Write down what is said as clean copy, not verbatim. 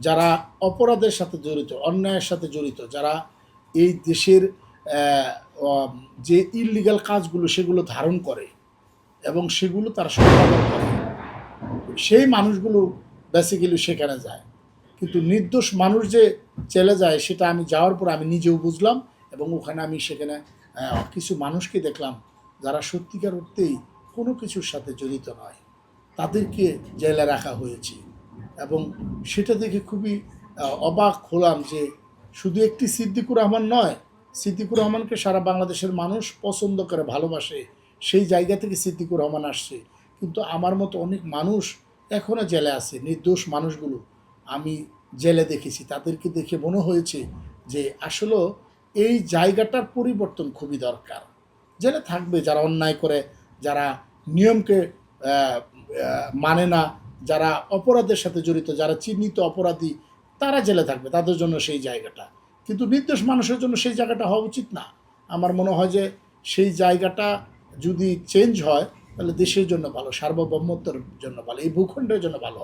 যারা অপরাধের সাথে জড়িত, অন্যায়ের সাথে জড়িত, যারা এই দেশের যে ইললিগাল কাজগুলো সেগুলো ধারণ করে এবং সেগুলো তারা সম্পাদন করে, সেই মানুষগুলো বেসিক্যালি সেখানে যায়। কিন্তু নির্দোষ মানুষ যে চলে যায় সেটা আমি যাওয়ার পর আমি নিজেও বুঝলাম, এবং ওখানে আমি সেখানে কিছু মানুষকে দেখলাম যারা সত্যিকার অর্থেই কোনো কিছুর সাথে জড়িত নয়, তাদেরকে জেলে রাখা হয়েছে। এবং সেটা দেখে খুবই অবাক হলাম যে শুধু একটি সিদ্দিকুর রহমান নয়, সিদ্দিকুর রহমানকে সারা বাংলাদেশের মানুষ পছন্দ করে, ভালোবাসে, সেই জায়গা থেকে সিদ্দিকুর রহমান আসছে। কিন্তু আমার মতো অনেক মানুষ এখনও জেলে আছে, নির্দোষ মানুষগুলো আমি জেলে দেখেছি। তাদেরকে দেখে মনে হয়েছে যে আসলে এই জায়গাটার পরিবর্তন খুবই দরকার। জেলে থাকবে যারা অন্যায় করে, যারা নিয়মকে মানে না, যারা অপরাধের সাথে জড়িত, যারা চিহ্নিত অপরাধী, তারা জেলে থাকবে, তাদের জন্য সেই জায়গাটা। কিন্তু নির্দোষ মানুষের জন্য সেই জায়গাটা হওয়া উচিত না। আমার মনে হয় যে সেই জায়গাটা যদি চেঞ্জ হয় তাহলে দেশের জন্য ভালো, সার্বভৌমত্বের জন্য ভালো, এই ভূখণ্ডের জন্য ভালো হবে।